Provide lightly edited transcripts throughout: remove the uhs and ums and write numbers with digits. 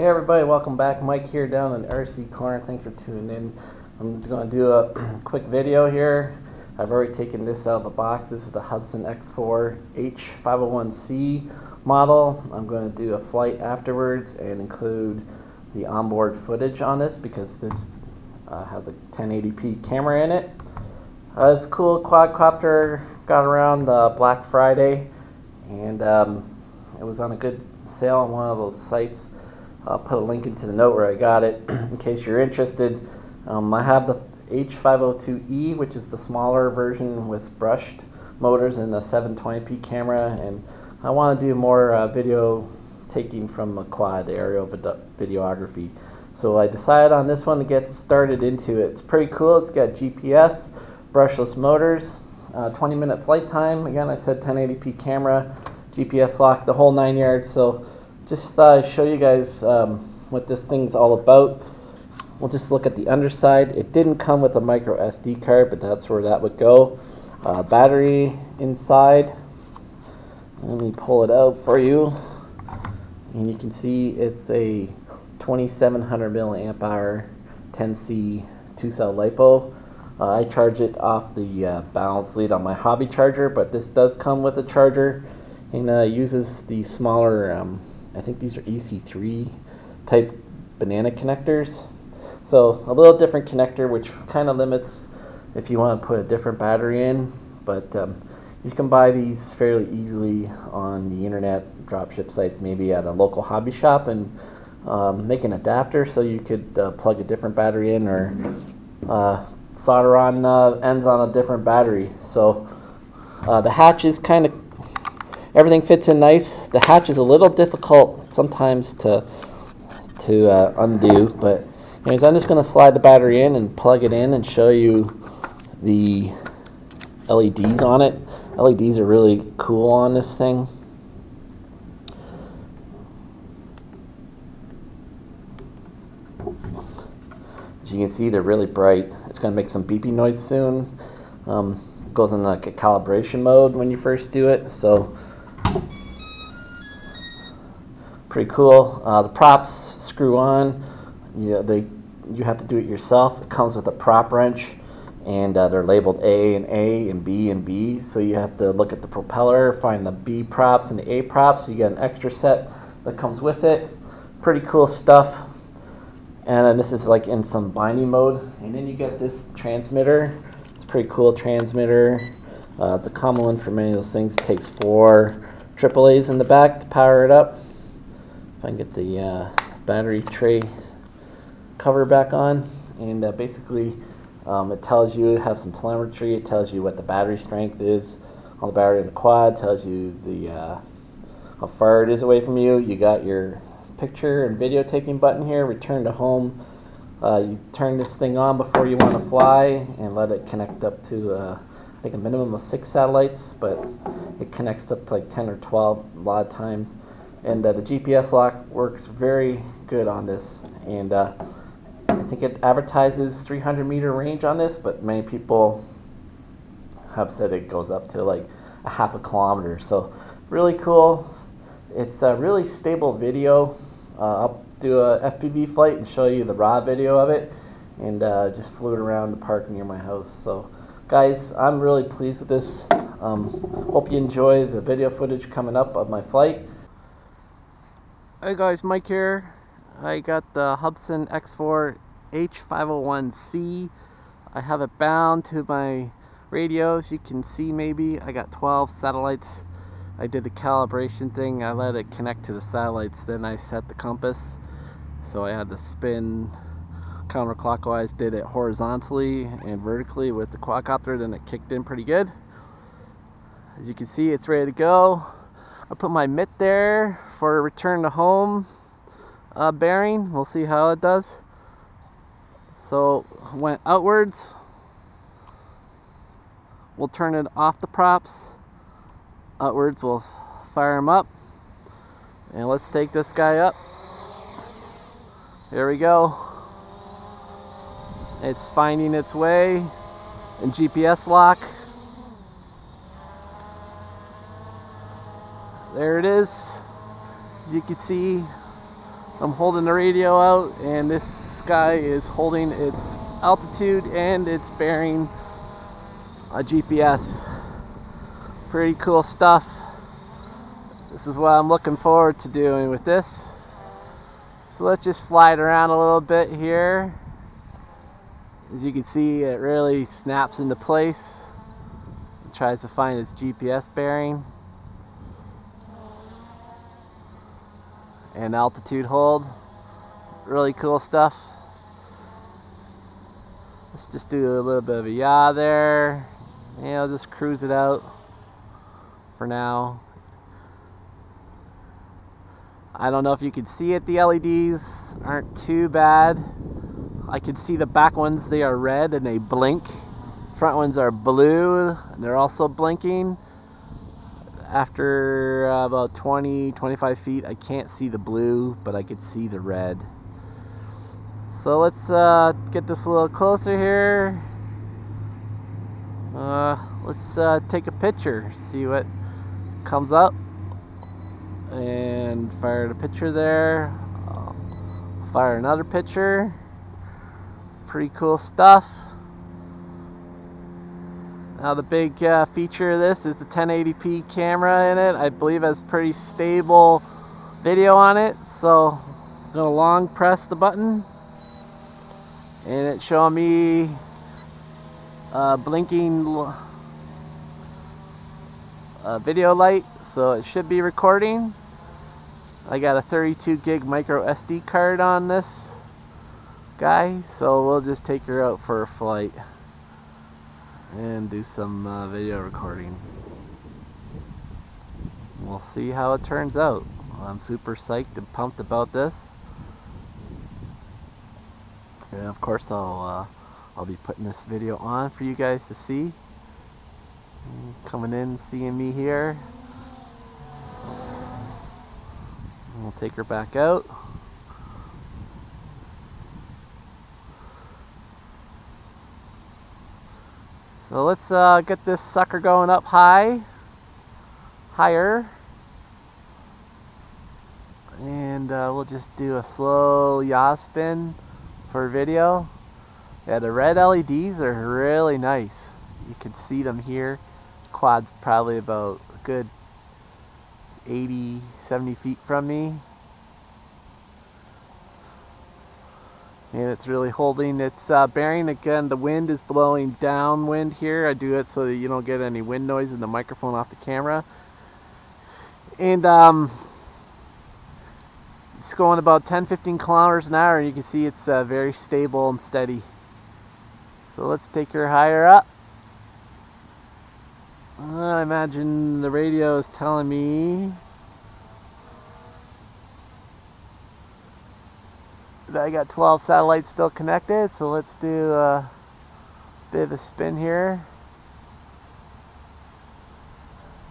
everybody, welcome back. Mike here down in RC Corner. Thanks for tuning in. I'm going to do a quick video here. I've already taken this out of the box. This is the HUBSAN X4 H501C model. I'm going to do a flight afterwards and include the onboard footage on this because this has a 1080p camera in it. It's a cool quadcopter. Got around Black Friday, and it was on a good sale on one of those sites. I'll put a link into the note where I got it in case you're interested. I have the H502E, which is the smaller version with brushed motors and the 720p camera, and I want to do more video taking from a quad aerial videography. So I decided on this one to get started into it. It's pretty cool. It's got GPS, brushless motors, 20-minute flight time. Again, I said 1080p camera, GPS lock, the whole 9 yards. So just thought I'd show you guys what this thing's all about. We'll just look at the underside. It didn't come with a micro SD card, but that's where that would go. Battery inside. Let me pull it out for you. And you can see it's a 2700 milliamp hour 10C 2-cell LiPo. I charge it off the balance lead on my hobby charger, but this does come with a charger and uses the smaller, I think these are EC3 type banana connectors. So a little different connector, which kind of limits if you want to put a different battery in, but you can buy these fairly easily on the internet dropship sites, maybe at a local hobby shop, and make an adapter so you could plug a different battery in or solder on ends on a different battery. So the hatch is kind of, everything fits in nice. The hatch is a little difficult sometimes to undo, but anyways, I'm just going to slide the battery in and plug it in and show you the LEDs on it. LEDs are really cool on this thing. As you can see, they're really bright. It's going to make some beeping noise soon. Goes in like a calibration mode when you first do it, so pretty cool. The props screw on. You have to do it yourself. It comes with a prop wrench, and they're labeled A and B, so you have to look at the propeller, find the B props and the A props. So you get an extra set that comes with it. Pretty cool stuff. And this is like in some binding mode. And then you get this transmitter. It's a pretty cool transmitter. It's a common one for many of those things. It takes 4 AAAs in the back to power it up. If I can get the battery tray cover back on. And basically it tells you, it has some telemetry. It tells you what the battery strength is on the battery in the quad. It tells you the how far it is away from you. You got your picture and video taking button here, return to home. You turn this thing on before you want to fly and let it connect up to I think a minimum of 6 satellites, but it connects up to like 10 or 12 a lot of times. And the GPS lock works very good on this, and I think it advertises 300-meter range on this, but many people have said it goes up to like a half a kilometer. So really cool. It's a really stable video. I'll do a FPV flight and show you the raw video of it, and just flew it around the park near my house. So guys, I'm really pleased with this. Hope you enjoy the video footage coming up of my flight. Hey guys, Mike here. I got the HUBSAN X4 H501C. I have it bound to my radios. You can see maybe I got 12 satellites. I did the calibration thing. I let it connect to the satellites, then I set the compass. So I had to spin counterclockwise, did it horizontally and vertically with the quadcopter, then it kicked in pretty good. As you can see, it's ready to go. I put my mitt there for a return to home bearing. We'll see how it does. So went outwards. We'll turn it off the props. Outwards, we'll fire them up. And let's take this guy up. There we go. It's finding its way in GPS lock. There it is. As you can see, I'm holding the radio out, and this guy is holding its altitude and its bearing GPS. Pretty cool stuff. This is what I'm looking forward to doing with this. So let's just fly it around a little bit here. As you can see, it really snaps into place. It tries to find its GPS bearing and altitude hold. Really cool stuff. Let's just do a little bit of a yaw there. And I'll just cruise it out for now. I don't know if you can see it, the LEDs aren't too bad. I can see the back ones, they are red and they blink. Front ones are blue and they're also blinking. After about 20-25 feet, I can't see the blue, but I could see the red. So let's get this a little closer here. Let's take a picture, see what comes up. And fire the picture there. Fire another picture. Pretty cool stuff. Now the big feature of this is the 1080p camera in it. I believe it has pretty stable video on it. So I'm gonna long press the button, and it's showing me blinking video light. So it should be recording. I got a 32 gig micro SD card on this guy, so we'll just take her out for a flight and do some video recording. We'll see how it turns out. I'm super psyched and pumped about this, and of course I'll be putting this video on for you guys to see. Coming in, seeing me here. We'll take her back out. So let's get this sucker going up higher, and we'll just do a slow yaw spin for video. Yeah, the red LEDs are really nice. You can see them here. Quad's probably about a good 80-70 feet from me, and it's really holding its bearing. Again, the wind is blowing downwind here. I do it so that you don't get any wind noise in the microphone off the camera. And it's going about 10-15 kilometers an hour, and you can see it's very stable and steady. So let's take her higher up. I imagine the radio is telling me that I got 12 satellites still connected, so let's do a bit of a spin here.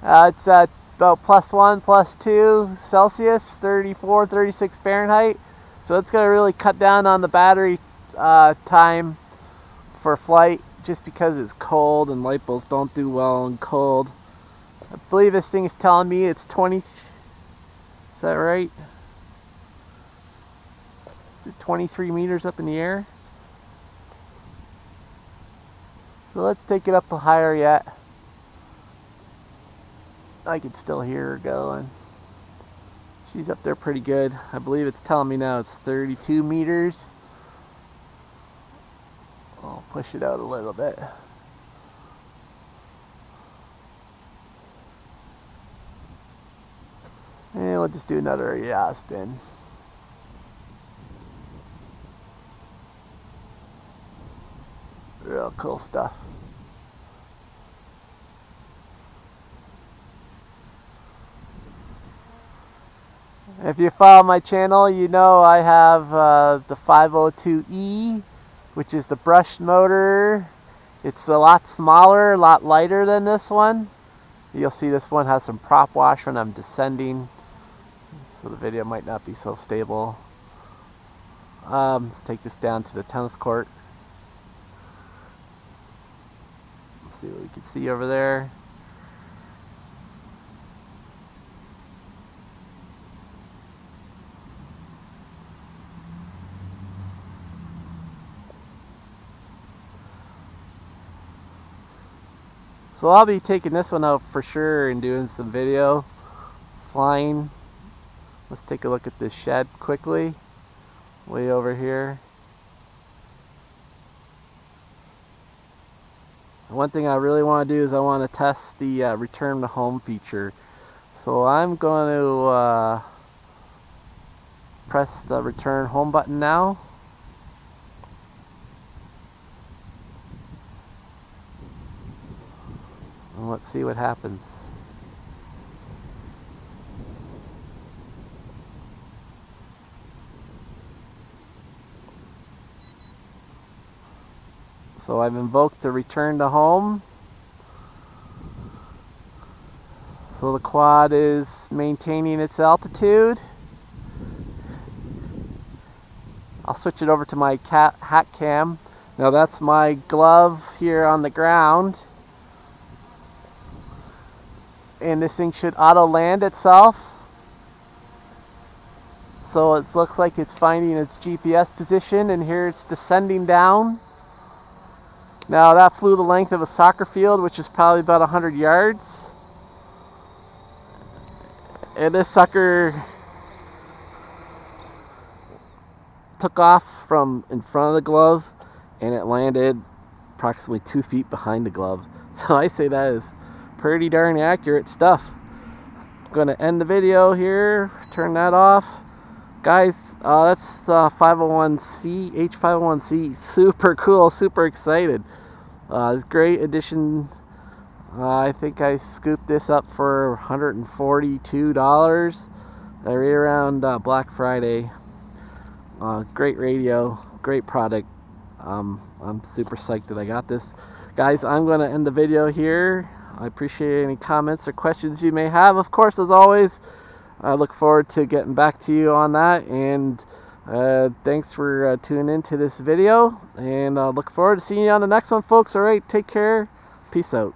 It's about +1, +2 Celsius, 34, 36 Fahrenheit. So it's going to really cut down on the battery time for flight, just because it's cold and light bulbs don't do well in cold. I believe this thing is telling me it's 20, is that right? Is it 23 meters up in the air? So let's take it up higher yet. I can still hear her going. She's up there pretty good. I believe it's telling me now it's 32 meters. I'll push it out a little bit. And we'll just do another yaw spin. Real cool stuff. If you follow my channel, you know I have the 502E, which is the brushed motor. It's a lot smaller, a lot lighter than this one. You'll see this one has some prop wash when I'm descending, so the video might not be so stable. Let's take this down to the tennis court. Let's see what we can see over there. So I'll be taking this one out for sure and doing some video flying. Let's take a look at this shed quickly, way over here. One thing I really want to do is I want to test the return to home feature. So I'm going to press the return home button now. And let's see what happens. So I've invoked the return to home. So the quad is maintaining its altitude. I'll switch it over to my hat cam. Now that's my glove here on the ground. And this thing should auto land itself. So it looks like it's finding its GPS position, and here it's descending down. Now that flew the length of a soccer field, which is probably about 100 yards. And this sucker took off from in front of the glove, and it landed approximately 2 feet behind the glove. So I say that is pretty darn accurate stuff. I'm going to end the video here, turn that off. Guys, that's the 501C, H501C. Super cool, super excited. It's a great addition. I think I scooped this up for $142 right around Black Friday. Great radio, great product. I'm super psyched that I got this. Guys, I'm going to end the video here. I appreciate any comments or questions you may have. Of course, as always, I look forward to getting back to you on that. And thanks for tuning into this video. And I look forward to seeing you on the next one, folks. All right, take care. Peace out.